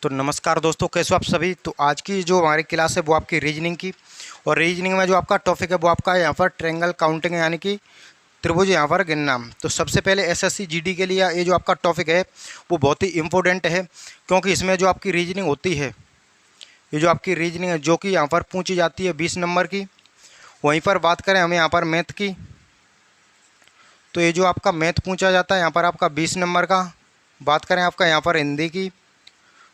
तो नमस्कार दोस्तों, कैसे हो आप सभी। तो आज की जो हमारी क्लास है वो आपकी रीजनिंग की, और रीजनिंग में जो आपका टॉपिक है वो आपका यहाँ पर ट्रायंगल काउंटिंग यानी कि त्रिभुज यहाँ पर गिनना। तो सबसे पहले एसएससी जीडी के लिए ये जो आपका टॉपिक है वो बहुत ही इम्पोर्टेंट है, क्योंकि इसमें जो आपकी रीजनिंग होती है, ये जो आपकी रीजनिंग है जो कि यहाँ पर पूछी जाती है 20 नंबर की। वहीं पर बात करें हमें यहाँ पर मैथ की, तो ये जो आपका मैथ पूछा जाता है यहाँ पर आपका 20 नंबर का। बात करें आपका यहाँ पर हिंदी की,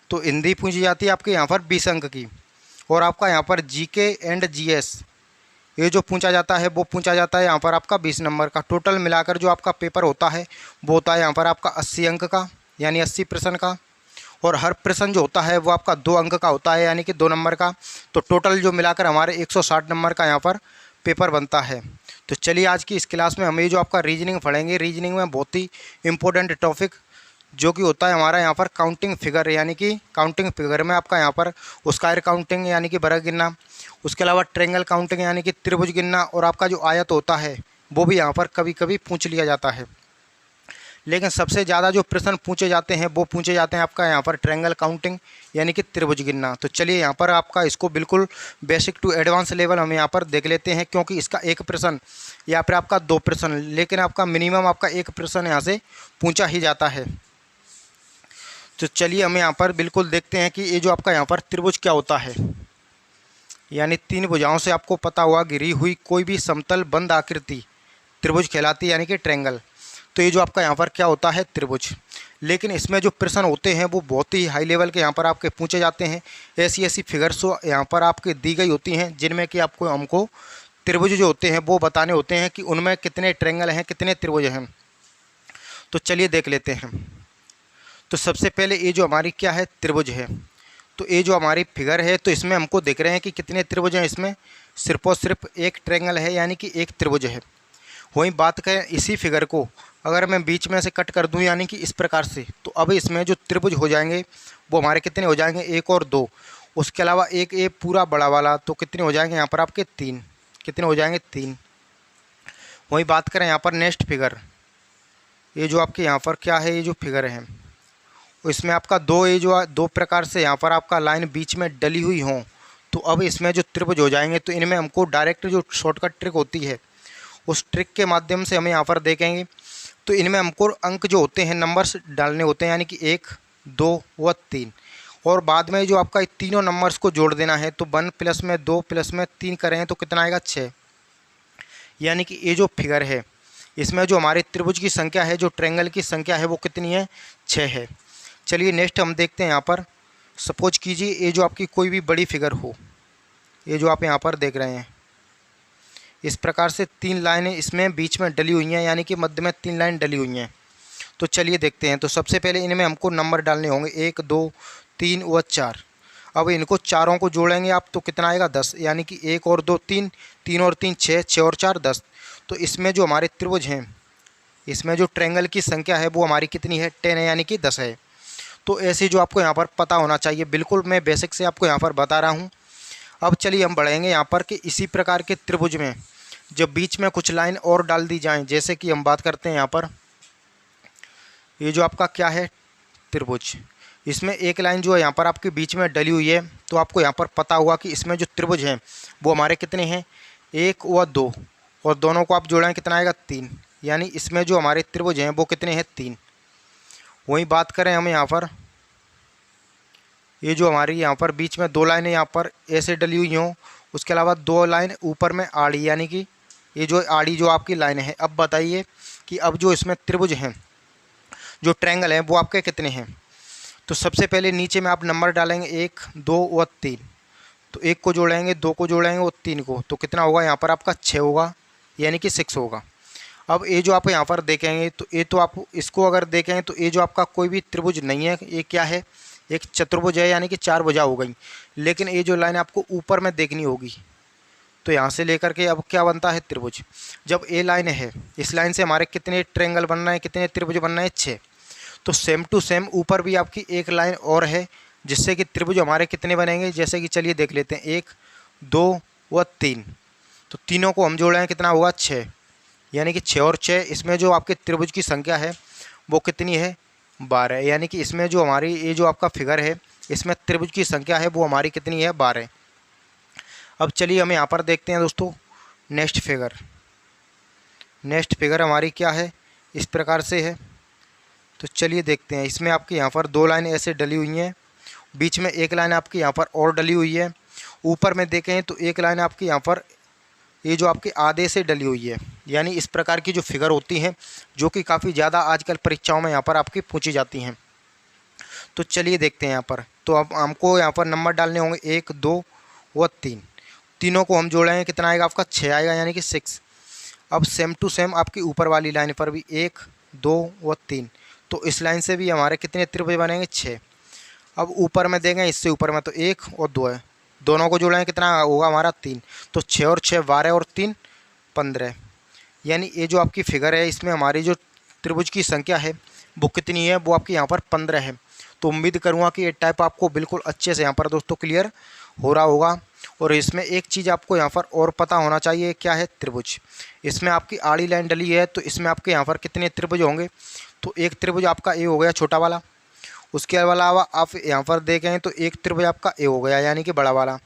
तो हिंदी पूछी जाती है आपके यहाँ पर 20 अंक की। और आपका यहाँ पर जीके एंड जीएस ये जो पूछा जाता है वो पूछा जाता है यहाँ पर आपका 20 नंबर का। टोटल मिलाकर जो आपका पेपर होता है वो होता है यहाँ पर आपका 80 अंक का, यानी 80 प्रश्न का। और हर प्रश्न जो होता है वो आपका 2 अंक का होता है, यानी कि 2 नंबर का। तो टोटल जो मिलाकर हमारे 160 नंबर का यहाँ पर पेपर बनता है। तो चलिए आज की इस क्लास में हम ये जो आपका रीजनिंग पढ़ेंगे। रीजनिंग में बहुत ही इंपॉर्टेंट टॉपिक जो कि होता है हमारा यहाँ पर काउंटिंग फिगर, यानी कि काउंटिंग फिगर में आपका यहाँ पर स्क्वायर काउंटिंग यानी कि वर्ग गिनना, उसके अलावा ट्रायंगल काउंटिंग यानी कि त्रिभुज गिनना, और आपका जो आयत होता है वो भी यहाँ पर कभी कभी पूछ लिया जाता है। लेकिन सबसे ज़्यादा जो प्रश्न पूछे जाते हैं वो पूछे जाते हैं आपका यहाँ पर ट्रायंगल काउंटिंग यानी कि त्रिभुज गिनना। तो चलिए यहाँ पर आपका इसको बिल्कुल बेसिक टू एडवांस लेवल हम यहाँ पर देख लेते हैं, क्योंकि इसका एक प्रश्न या फिर आपका 2 प्रश्न, लेकिन आपका मिनिमम आपका 1 प्रश्न यहाँ से पूछा ही जाता है। तो चलिए हम यहाँ पर बिल्कुल देखते हैं कि ये जो आपका यहाँ पर त्रिभुज क्या होता है। यानी 3 भुजाओं से आपको पता हुआ घिरी हुई कोई भी समतल बंद आकृति त्रिभुज कहलाती है, यानी कि ट्रायंगल। तो ये जो आपका यहाँ पर क्या होता है, त्रिभुज। लेकिन इसमें जो प्रश्न होते हैं वो बहुत ही हाई लेवल के यहाँ पर आपके पूछे जाते हैं। ऐसी ऐसी फिगर्स यहाँ पर आपके दी गई होती हैं जिनमें कि आपको हमको त्रिभुज जो होते हैं वो बताने होते हैं कि उनमें कितने ट्रायंगल हैं, कितने त्रिभुज हैं। तो चलिए देख लेते हैं। तो सबसे पहले ये जो हमारी क्या है, त्रिभुज है। तो ये जो हमारी फिगर है तो इसमें हमको दिख रहे हैं कि कितने त्रिभुज हैं। इसमें सिर्फ और सिर्फ एक ट्रायंगल है, यानी कि एक त्रिभुज है। वहीं बात करें इसी फिगर को अगर मैं बीच में से कट कर दूं यानी कि इस प्रकार से, तो अब इसमें जो त्रिभुज हो जाएंगे वो हमारे कितने हो जाएंगे, 1 और 2। उसके अलावा एक ये पूरा बड़ा वाला, तो कितने हो जाएंगे यहाँ पर आपके 3। कितने हो जाएंगे, 3। वहीं बात करें यहाँ पर नेक्स्ट फिगर, ये जो आपके यहाँ पर क्या है, ये जो फिगर है इसमें आपका 2, ये जो 2 प्रकार से यहाँ पर आपका लाइन बीच में डली हुई हों, तो अब इसमें जो त्रिभुज हो जाएंगे। तो इनमें हमको डायरेक्ट जो शॉर्टकट ट्रिक होती है उस ट्रिक के माध्यम से हमें यहाँ पर देखेंगे। तो इनमें हमको अंक जो होते हैं, नंबर्स डालने होते हैं, यानी कि 1, 2 व 3। और बाद में जो आपका तीनों नंबर्स को जोड़ देना है। तो 1 प्लस में 2 प्लस में 3 करें तो कितना आएगा, 6। यानी कि ये जो फिगर है इसमें जो हमारे त्रिभुज की संख्या है, जो ट्रायंगल की संख्या है वो कितनी है, 6 है। चलिए नेक्स्ट हम देखते हैं। यहाँ पर सपोज कीजिए ये जो आपकी कोई भी बड़ी फिगर हो, ये जो आप यहाँ पर देख रहे हैं इस प्रकार से 3 लाइनें इसमें बीच में डली हुई हैं, यानी कि मध्य में 3 लाइन डली हुई हैं। तो चलिए देखते हैं। तो सबसे पहले इनमें हमको नंबर डालने होंगे, 1, 2, 3 व 4। अब इनको चारों को जोड़ेंगे आप तो कितना आएगा, 10। यानी कि 1 और 2 3, 3 और 3 6, 6 और 4 10। तो इसमें जो हमारे त्रिभुज हैं, इसमें जो ट्रायंगल की संख्या है वो हमारी कितनी है, 10 है, यानी कि 10 है। तो ऐसे जो आपको यहाँ पर पता होना चाहिए, बिल्कुल मैं बेसिक से आपको यहाँ पर बता रहा हूँ। अब चलिए हम बढ़ेंगे यहाँ पर कि इसी प्रकार के त्रिभुज में जब बीच में कुछ लाइन और डाल दी जाएं, जैसे कि हम बात करते हैं यहाँ पर ये जो आपका क्या है, त्रिभुज। इसमें एक लाइन जो है यहाँ पर आपके बीच में डली हुई है। तो आपको यहाँ पर पता होगा कि इसमें जो त्रिभुज हैं वो हमारे कितने हैं, 1 व 2, और दोनों को आप जोड़ें कितना आएगा, 3। यानी इसमें जो हमारे त्रिभुज हैं वो कितने हैं, 3। वहीं बात करें हम यहाँ पर ये जो हमारी यहाँ पर बीच में 2 लाइनें यहाँ पर ऐसे डली हुई हों, उसके अलावा 2 लाइन ऊपर में आड़ी, यानी कि ये जो आड़ी जो आपकी लाइन है। अब बताइए कि अब जो इसमें त्रिभुज हैं, जो ट्रायंगल हैं वो आपके कितने हैं। तो सबसे पहले नीचे में आप नंबर डालेंगे, 1, 2 व 3। तो 1 को जोड़ेंगे, 2 को जोड़ेंगे और 3 को, तो कितना होगा यहाँ पर आपका 6 होगा, यानी कि 6 होगा। अब ये जो आप यहाँ पर देखेंगे तो ये तो आप इसको अगर देखेंगे तो ये जो आपका कोई भी त्रिभुज नहीं है, ये क्या है, एक चतुर्भुज है, यानी कि 4 भुजा हो गई। लेकिन ये जो लाइन आपको ऊपर में देखनी होगी, तो यहाँ से लेकर के अब क्या बनता है, त्रिभुज। जब ये लाइन है, इस लाइन से हमारे कितने ट्रायंगल बनना है, कितने त्रिभुज बनना है, 6। तो सेम टू सेम ऊपर भी आपकी एक लाइन और है जिससे कि त्रिभुज हमारे कितने बनेंगे, जैसे कि चलिए देख लेते हैं, 1, 2 व 3। तो तीनों को हम जोड़ें कितना होगा, 6। यानी कि 6 और 6, इसमें जो आपके त्रिभुज की संख्या है वो कितनी है, 12। यानी कि इसमें जो हमारी ये जो आपका फिगर है इसमें त्रिभुज की संख्या है वो हमारी कितनी है 12। अब चलिए हम यहाँ पर देखते हैं दोस्तों नेक्स्ट फिगर। नेक्स्ट फिगर हमारी क्या है, इस प्रकार से है। तो चलिए देखते हैं। इसमें आपकी यहाँ पर 2 लाइन ऐसे डली हुई हैं, बीच में एक लाइन आपकी यहाँ पर और डली हुई है, ऊपर में देखें तो एक लाइन आपकी यहाँ पर ये जो आपके आधे से डली हुई है। यानी इस प्रकार की जो फिगर होती हैं जो कि काफ़ी ज़्यादा आजकल परीक्षाओं में यहाँ पर आपकी पूछी जाती हैं। तो चलिए देखते हैं यहाँ पर। तो अब हमको यहाँ पर नंबर डालने होंगे 1 2 व 3। तीनों को हम जोड़ेंगे, कितना आएगा आपका 6 आएगा, यानी कि 6। अब सेम टू सेम आपकी ऊपर वाली लाइन पर भी 1 2 व 3। तो इस लाइन से भी हमारे कितने त्रिभुज बनेंगे 6। अब ऊपर में देंगे, इससे ऊपर में तो 1 और 2 है, दोनों को जोड़ेंगे कितना होगा हमारा 3। तो 6 और 6 12 और 3 15। यानी ये जो आपकी फिगर है इसमें हमारी जो त्रिभुज की संख्या है वो कितनी है, वो आपकी यहाँ पर 15 है। तो उम्मीद करूँगा कि ये टाइप आपको बिल्कुल अच्छे से यहाँ पर दोस्तों क्लियर हो रहा होगा। और इसमें एक चीज़ आपको यहाँ पर और पता होना चाहिए, क्या है त्रिभुज। इसमें आपकी आड़ी लाइन डली है, तो इसमें आपके यहाँ पर कितने त्रिभुज होंगे। तो एक त्रिभुज आपका ए हो गया छोटा वाला, उसके अलावा आप यहाँ पर देखें तो एक त्रिभुज आपका ए हो गया यानी कि बड़ा वाला।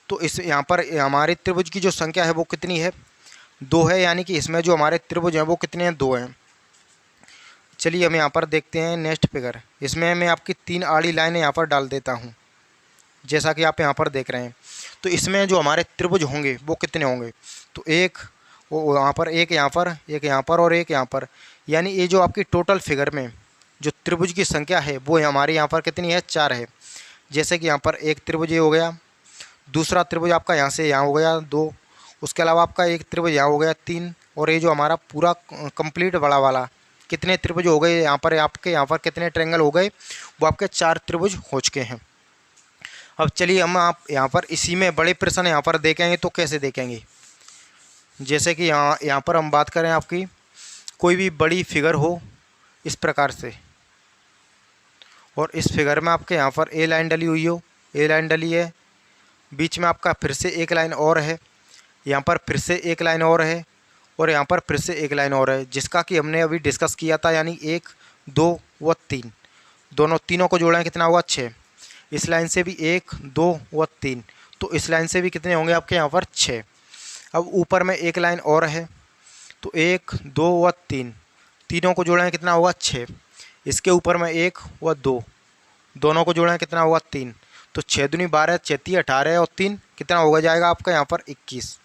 तो इस यहाँ पर हमारे त्रिभुज की जो संख्या है वो कितनी है 2 है, यानी कि इसमें जो हमारे त्रिभुज हैं वो कितने हैं 2 हैं। चलिए हम यहाँ पर देखते हैं नेक्स्ट फिगर। इसमें मैं आपकी 3 आड़ी लाइनें यहाँ पर डाल देता हूँ, जैसा कि आप यहाँ पर देख रहे हैं। तो इसमें जो हमारे त्रिभुज होंगे वो कितने होंगे, तो एक वो यहाँ पर, एक यहाँ पर, एक यहाँ पर और एक यहाँ पर। यानी ये जो आपकी टोटल फिगर में जो त्रिभुज की संख्या है वो हमारे यहाँ पर कितनी है 4 है। जैसे कि यहाँ पर एक त्रिभुज ये हो गया, दूसरा त्रिभुज आपका यहाँ से यहाँ हो गया 2, उसके अलावा आपका एक त्रिभुज यहाँ हो गया 3, और ये जो हमारा पूरा कंप्लीट बड़ा वाला कितने त्रिभुज हो गए यहाँ पर, आपके यहाँ पर कितने ट्रायंगल हो गए, वो आपके 4 त्रिभुज हो चुके हैं। अब चलिए हम आप यहाँ पर इसी में बड़े प्रश्न यहाँ पर देखेंगे। तो कैसे देखेंगे, जैसे कि यहाँ पर हम बात करें आपकी कोई भी बड़ी फिगर हो इस प्रकार से, और इस फिगर में आपके यहाँ पर ए लाइन डली हुई हो, ए लाइन डली है, बीच में आपका फिर से एक लाइन और है, यहाँ पर फिर से एक लाइन और है, और यहाँ पर फिर से एक लाइन और है, जिसका कि हमने अभी डिस्कस किया था। यानी 1 2 व 3, तीनों को जोड़ें कितना हुआ 6। इस लाइन से भी 1 2 व 3, तो इस लाइन से भी कितने होंगे आपके यहाँ पर 6। अब ऊपर में एक लाइन और है, तो 1 2 व 3, तीनों को जोड़ें कितना होगा 6। इसके ऊपर में 1 व 2, दोनों को जोड़ें कितना होगा 3। तो 6 दूनी 12, 6 18 और 3 कितना होगा जाएगा आपका यहाँ पर 21।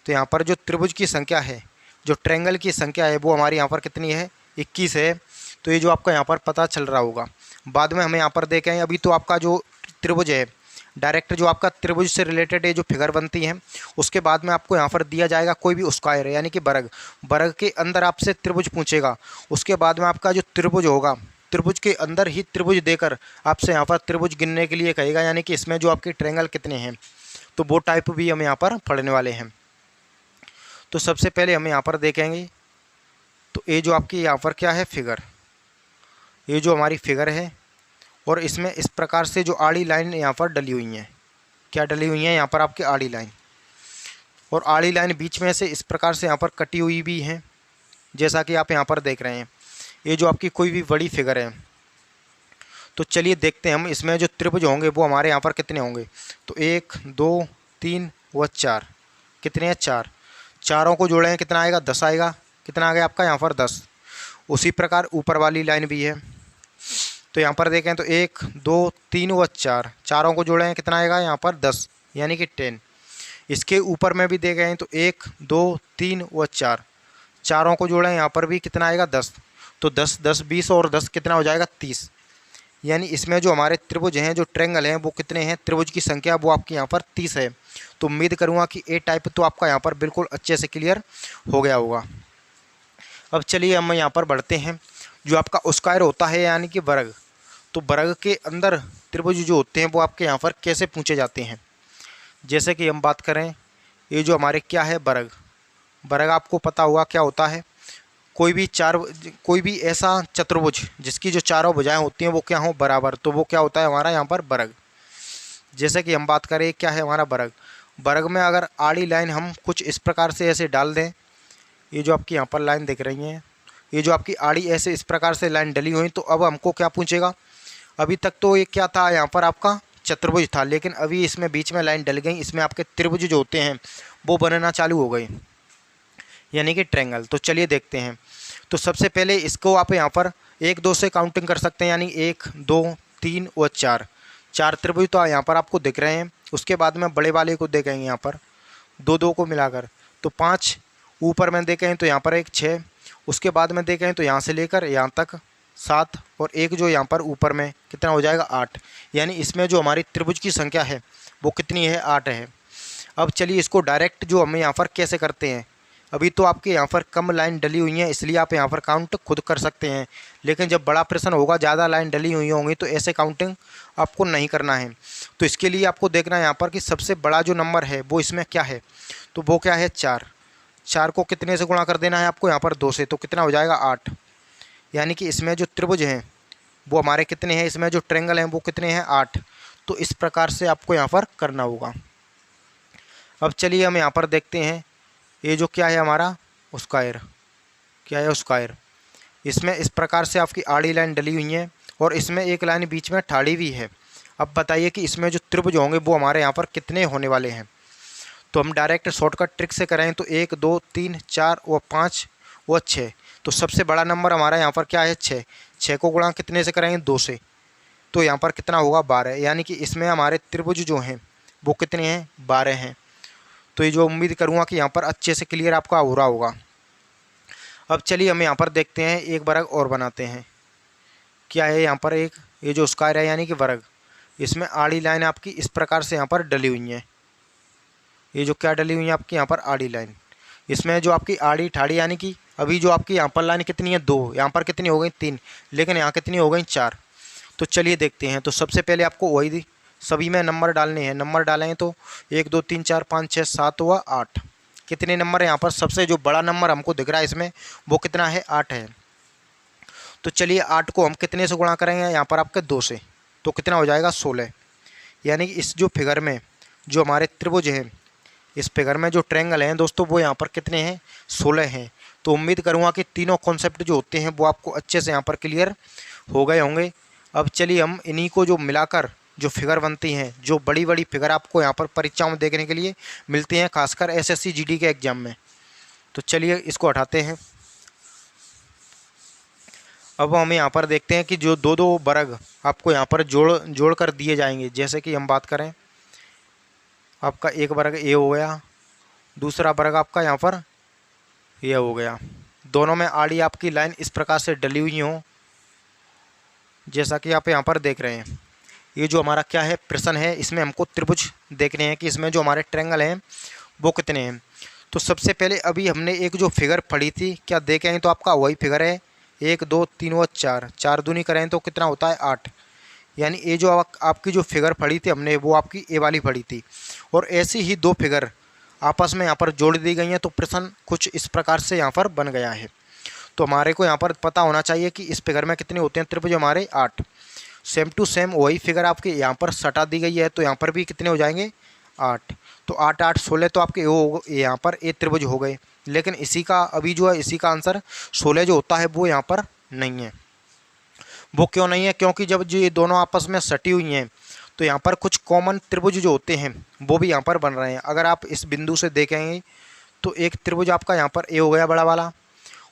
तो यहाँ पर जो त्रिभुज की संख्या है, जो ट्रायंगल की संख्या है वो हमारी यहाँ पर कितनी है 21 है। तो ये जो आपका यहाँ पर पता चल रहा होगा। बाद में हमें यहाँ पर देखें, अभी तो आपका जो त्रिभुज है डायरेक्ट जो आपका त्रिभुज से रिलेटेड ये जो फिगर बनती है, उसके बाद में आपको यहाँ पर दिया जाएगा कोई भी स्क्वायर यानी कि वर्ग, वर्ग के अंदर आपसे त्रिभुज पूछेगा। उसके बाद में आपका जो त्रिभुज होगा, त्रिभुज के अंदर ही त्रिभुज देकर आपसे यहाँ पर त्रिभुज गिनने के लिए कहेगा, यानी कि इसमें जो आपके ट्रायंगल कितने हैं। तो वो टाइप भी हम यहाँ पर पढ़ने वाले हैं। तो सबसे पहले हम यहाँ पर देखेंगे, तो ये जो आपकी यहाँ पर क्या है फिगर, ये जो हमारी फिगर है, और इसमें इस प्रकार से जो आड़ी लाइन यहाँ पर डली हुई हैं, क्या डली हुई हैं यहाँ पर आपकी आड़ी लाइन, और आड़ी लाइन बीच में से इस प्रकार से यहाँ पर कटी हुई भी हैं, जैसा कि आप यहाँ पर देख रहे हैं। ये जो आपकी कोई भी बड़ी फिगर है, तो चलिए देखते हैं हम इसमें जो त्रिभुज होंगे वो हमारे यहाँ पर कितने होंगे। तो 1 2 3 व 4, कितने हैं 4, चारों को जोड़ें कितना आएगा 10 आएगा। कितना आ गया आपका यहाँ पर 10। उसी प्रकार ऊपर वाली लाइन भी है, तो यहाँ पर देखें तो 1 2 3 व 4, चारों को जोड़ें कितना आएगा यहाँ पर 10 यानी कि 10। इसके ऊपर में भी देखें तो 1 2 3 व 4, चारों को जोड़ें यहाँ पर भी कितना आएगा 10। तो 10 10 20 और 10 कितना हो जाएगा 30। यानी इसमें जो हमारे त्रिभुज हैं, जो ट्रायंगल हैं, वो कितने हैं, त्रिभुज की संख्या वो आपकी यहाँ पर 30 है। तो उम्मीद करूँगा कि ए टाइप तो आपका यहाँ पर बिल्कुल अच्छे से क्लियर हो गया होगा। अब चलिए हम यहाँ पर बढ़ते हैं। जो आपका स्क्वायर होता है यानी कि वर्ग, तो वर्ग के अंदर त्रिभुज जो होते हैं वो आपके यहाँ पर कैसे पूछे जाते हैं। जैसे कि हम बात करें, ये जो हमारे क्या है वर्ग, वर्ग आपको पता होगा क्या होता है। कोई भी ऐसा चतुर्भुज जिसकी जो चारों भुजाएं होती हैं वो क्या हो बराबर, तो वो क्या होता है हमारा यहाँ पर वर्ग। जैसे कि हम बात करें क्या है हमारा वर्ग, वर्ग में अगर आड़ी लाइन हम कुछ इस प्रकार से ऐसे डाल दें, ये जो आपकी यहाँ पर लाइन दिख रही है, ये जो आपकी आड़ी ऐसे इस प्रकार से लाइन डली हुई, तो अब हमको क्या पूछेगा, अभी तक तो ये क्या था, यहाँ पर आपका चतुर्भुज था, लेकिन अभी इसमें बीच में लाइन डल गई, इसमें आपके त्रिभुज जो होते हैं वो बनना चालू हो गए, यानी कि ट्रायंगल। तो चलिए देखते हैं। तो सबसे पहले इसको आप यहाँ पर 1 2 से काउंटिंग कर सकते हैं, यानी 1 2 3 और 4, 4 त्रिभुज तो यहाँ पर आपको दिख रहे हैं। उसके बाद में बड़े वाले को देखेंगे यहाँ पर 2 2 को मिलाकर तो 5, ऊपर में देखें तो यहाँ पर एक 6, उसके बाद में देखें तो यहाँ से लेकर यहाँ तक 7, और एक जो यहाँ पर ऊपर में कितना हो जाएगा 8, यानी इसमें जो हमारी त्रिभुज की संख्या है वो कितनी है, 8 है। अब चलिए इसको डायरेक्ट जो हम यहाँ पर कैसे करते हैं। अभी तो आपके यहाँ पर कम लाइन डली हुई है, इसलिए आप यहाँ पर काउंट खुद कर सकते हैं, लेकिन जब बड़ा प्रश्न होगा, ज़्यादा लाइन डली हुई होंगी, तो ऐसे काउंटिंग आपको नहीं करना है। तो इसके लिए आपको देखना है यहाँ पर कि सबसे बड़ा जो नंबर है वो इसमें क्या है, तो वो क्या है 4। 4 को कितने से गुणा कर देना है आपको, यहाँ पर 2 से, तो कितना हो जाएगा 8। यानी कि इसमें जो त्रिभुज हैं वो हमारे कितने हैं, इसमें जो ट्रायंगल हैं वो कितने हैं 8। तो इस प्रकार से आपको यहाँ पर करना होगा। अब चलिए हम यहाँ पर देखते हैं, ये जो क्या है हमारा स्क्वायर, क्या है स्क्वायर। इसमें इस प्रकार से आपकी आड़ी लाइन डली हुई है और इसमें एक लाइन बीच में ठाड़ी भी है। अब बताइए कि इसमें जो त्रिभुज होंगे वो हमारे यहाँ पर कितने होने वाले हैं। तो हम डायरेक्ट शॉर्टकट ट्रिक से करें तो 1 2 3 4 और 5 और 6। तो सबसे बड़ा नंबर हमारा यहाँ पर क्या है 6। 6 को गुणा कितने से करेंगे 2 से, तो यहाँ पर कितना होगा 12, यानी कि इसमें हमारे त्रिभुज जो हैं वो कितने हैं 12 हैं। तो ये जो उम्मीद करूँगा कि यहाँ पर अच्छे से क्लियर आपका हो रहा होगा। अब चलिए हम यहाँ पर देखते हैं, एक वर्ग और बनाते हैं। क्या है यहाँ पर एक, ये जो स्क्वायर है यानी कि वर्ग, इसमें आड़ी लाइन आपकी इस प्रकार से यहाँ पर डली हुई है। ये जो क्या डली हुई है आपकी यहाँ पर आड़ी लाइन, इसमें जो आपकी आड़ी ठाड़ी यानी कि अभी जो आपकी यहाँ पर लाइन कितनी है 2, यहाँ पर कितनी हो गई 3, लेकिन यहाँ कितनी हो गई 4। तो चलिए देखते हैं। तो सबसे पहले आपको वही सभी में नंबर डालने हैं। नंबर डालें तो 1 2 3 4 5 6 7 व 8, कितने नंबर है यहाँ पर। सबसे जो बड़ा नंबर हमको दिख रहा है इसमें वो कितना है 8 है। तो चलिए 8 को हम कितने से गुणा करेंगे यहाँ पर आपके 2 से, तो कितना हो जाएगा 16। यानी कि इस जो फिगर में जो हमारे त्रिभुज हैं, इस फिगर में जो ट्रायंगल हैं दोस्तों वो यहाँ पर कितने हैं 16 हैं। तो उम्मीद करूँगा कि तीनों कॉन्सेप्ट जो होते हैं वो आपको अच्छे से यहाँ पर क्लियर हो गए होंगे। अब चलिए हम इन्हीं को जो मिलाकर जो फिगर बनती हैं, जो बड़ी बड़ी फिगर आपको यहाँ पर परीक्षाओं में देखने के लिए मिलती हैं, खासकर एसएससी जीडी के एग्जाम में। तो चलिए इसको हटाते हैं। अब हम यहाँ पर देखते हैं कि जो 2 2 वर्ग आपको यहाँ पर जोड़ कर दिए जाएंगे। जैसे कि हम बात करें, आपका एक वर्ग ए हो गया, दूसरा वर्ग आपका यहाँ पर ये हो गया। दोनों में आड़ी आपकी लाइन इस प्रकार से डली हुई हो, जैसा कि आप यहाँ पर देख रहे हैं। ये जो हमारा क्या है प्रश्न है, इसमें हमको त्रिभुज देखने हैं कि इसमें जो हमारे ट्रायंगल हैं वो कितने हैं। तो सबसे पहले अभी हमने एक जो फिगर पढ़ी थी, क्या देखें तो आपका वही फिगर है 1 2 3 और 4, 4 दूनी करें तो कितना होता है 8। यानी ये जो आपकी जो फिगर पढ़ी थी हमने वो आपकी ए वाली पढ़ी थी, और ऐसी ही 2 फिगर आपस में यहाँ पर जोड़ दी गई हैं। तो प्रश्न कुछ इस प्रकार से यहाँ पर बन गया है। तो हमारे को यहाँ पर पता होना चाहिए कि इस फिगर में कितने होते हैं त्रिभुज हमारे 8। सेम टू सेम वही फिगर आपके यहाँ पर सटा दी गई है, तो यहाँ पर भी कितने हो जाएंगे 8। तो 8 8 16 तो आपके यहाँ पर ए त्रिभुज हो गए। लेकिन इसी का अभी जो है इसी का आंसर 16 जो होता है वो यहाँ पर नहीं है। वो क्यों नहीं है, क्योंकि जब जो ये दोनों आपस में सटी हुई हैं तो यहाँ पर कुछ कॉमन त्रिभुज जो होते हैं वो भी यहाँ पर बन रहे हैं। अगर आप इस बिंदु से देखेंगे तो एक त्रिभुज आपका यहाँ पर ए हो गया बड़ा वाला,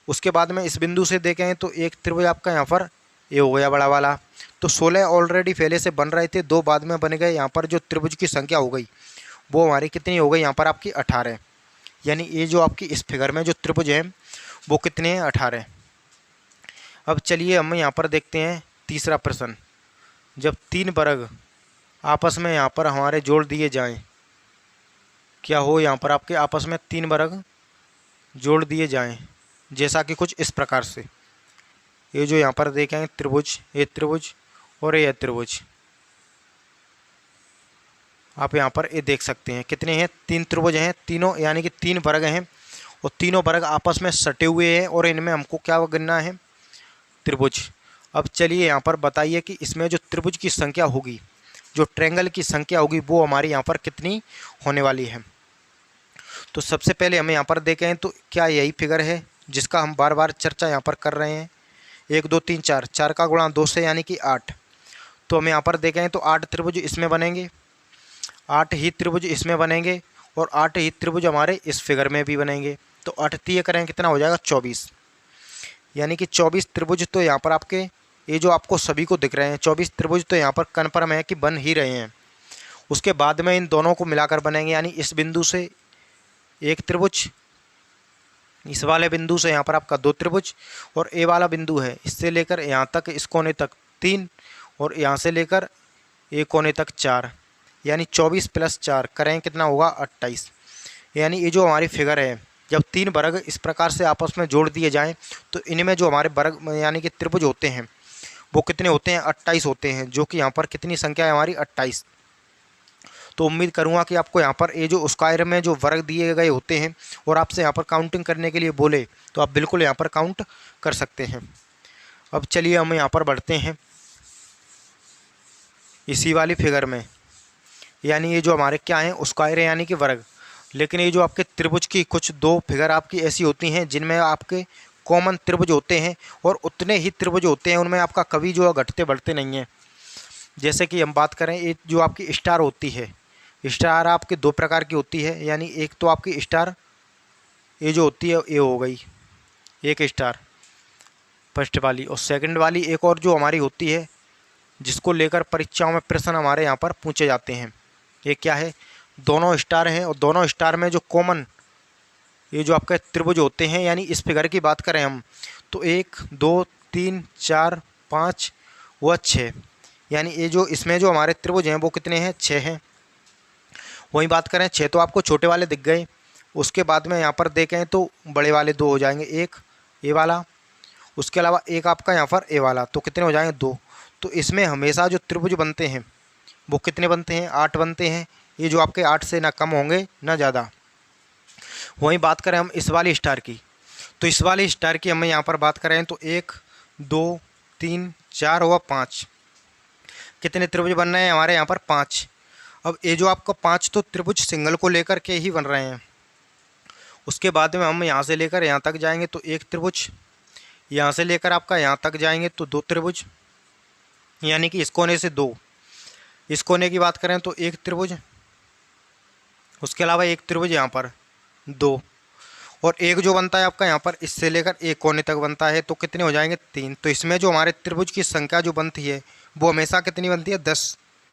उसके बाद में इस बिंदु से देखें तो एक त्रिभुज आपका यहाँ पर ए हो गया बड़ा वाला। तो 16 ऑलरेडी पहले से बन रहे थे, 2 बाद में बन गए। यहाँ पर जो त्रिभुज की संख्या हो गई वो हमारी कितनी हो गई यहाँ पर आपकी 18। यानी ये जो आपकी इस फिगर में जो त्रिभुज हैं वो कितने हैं 18। अब चलिए हम यहाँ पर देखते हैं तीसरा प्रश्न। जब 3 वर्ग आपस में यहाँ पर हमारे जोड़ दिए जाएं, क्या हो यहाँ पर आपके आपस में 3 वर्ग जोड़ दिए जाएं, जैसा कि कुछ इस प्रकार से। ये जो यहाँ पर देखें त्रिभुज, ये त्रिभुज और ये त्रिभुज, आप यहाँ पर ये देख सकते हैं कितने हैं 3 त्रिभुज हैं तीनों, यानी कि 3 वर्ग हैं और तीनों वर्ग आपस में सटे हुए हैं और इनमें हमको क्या गिनना है त्रिभुज। अब चलिए यहाँ पर बताइए कि इसमें जो त्रिभुज की संख्या होगी, जो ट्रायंगल की संख्या होगी वो हमारी यहाँ पर कितनी होने वाली है। तो सबसे पहले हमें यहाँ पर देखें तो क्या यही फिगर है जिसका हम बार बार चर्चा यहाँ पर कर रहे हैं। 1 2 3 4, 4 का गुणा 2 से यानी कि 8। तो हम यहाँ पर देखें तो 8 त्रिभुज इसमें बनेंगे, 8 ही त्रिभुज इसमें बनेंगे और 8 ही त्रिभुज हमारे इस फिगर में भी बनेंगे। तो 8 3 करें कितना हो जाएगा 24, यानी कि 24 त्रिभुज तो यहाँ पर आपके ये जो आपको सभी को दिख रहे हैं 24 त्रिभुज तो यहाँ पर कन्फर्म है कि बन ही रहे हैं। उसके बाद में इन दोनों को मिलाकर बनेंगे, यानी इस बिंदु से एक त्रिभुज, इस वाले बिंदु से यहाँ पर आपका 2 त्रिभुज और ए वाला बिंदु है इससे लेकर यहाँ तक इस कोने तक 3 और यहाँ से लेकर एक कोने तक 4, यानी 24 + 4 करें कितना होगा 28। यानी ये जो हमारी फिगर है जब 3 वर्ग इस प्रकार से आपस में जोड़ दिए जाएं तो इनमें जो हमारे वर्ग यानी कि त्रिभुज होते हैं वो कितने होते हैं 28 होते हैं, जो कि यहाँ पर कितनी संख्या है हमारी 28। तो उम्मीद करूँगा कि आपको यहाँ पर ये जो स्क्वायर में जो वर्ग दिए गए होते हैं और आपसे यहाँ पर काउंटिंग करने के लिए बोले तो आप बिल्कुल यहाँ पर काउंट कर सकते हैं। अब चलिए हम यहाँ पर बढ़ते हैं इसी वाली फिगर में, यानी ये जो हमारे क्या हैं स्क्वायर है यानी कि वर्ग। लेकिन ये जो आपके त्रिभुज की कुछ 2 फिगर आपकी ऐसी होती हैं जिनमें आपके कॉमन त्रिभुज होते हैं और उतने ही त्रिभुज होते हैं, उनमें आपका कभी जो घटते बढ़ते नहीं हैं। जैसे कि हम बात करें ये जो आपकी स्टार होती है, स्टार आपके 2 प्रकार की होती है, यानी एक तो आपकी स्टार ये जो होती है ये हो गई एक स्टार फर्स्ट वाली, और सेकंड वाली एक और जो हमारी होती है जिसको लेकर परीक्षाओं में प्रश्न हमारे यहाँ पर पूछे जाते हैं। ये क्या है, दोनों स्टार हैं और दोनों स्टार में जो कॉमन ये जो आपके त्रिभुज होते हैं, यानी इस फिगर की बात करें हम तो 1 2 3 4 5 व 6, यानी ये जो इसमें जो हमारे त्रिभुज हैं वो कितने हैं 6 हैं। वहीं बात करें 6 तो आपको छोटे वाले दिख गए, उसके बाद में यहाँ पर देखें तो बड़े वाले 2 हो जाएंगे, एक ए वाला, उसके अलावा एक आपका यहाँ पर ए वाला, तो कितने हो जाएंगे 2। तो इसमें हमेशा जो त्रिभुज बनते हैं वो कितने बनते हैं 8 बनते हैं, ये जो आपके 8 से ना कम होंगे ना ज़्यादा। वहीं बात करें हम इस वाली स्टार की, तो इस वाली स्टार की हम यहाँ पर बात करें तो 1 2 3 4 व 5, कितने त्रिभुज बन रहे हैं हमारे यहाँ पर 5। अब ये जो आपका 5 तो त्रिभुज सिंगल को लेकर के ही बन रहे हैं। उसके बाद में हम यहाँ से लेकर यहाँ तक जाएंगे तो 1 त्रिभुज, यहाँ से लेकर आपका यहाँ तक जाएंगे तो 2 त्रिभुज, यानी कि इस कोने से 2, इस कोने की बात करें तो 1 त्रिभुज, उसके अलावा 1 त्रिभुज यहाँ पर 2, और एक जो बनता है आपका यहाँ पर इससे लेकर एक कोने तक बनता है तो कितने हो जाएंगे 3। तो इसमें जो हमारे त्रिभुज की संख्या जो बनती है वो हमेशा कितनी बनती है 10।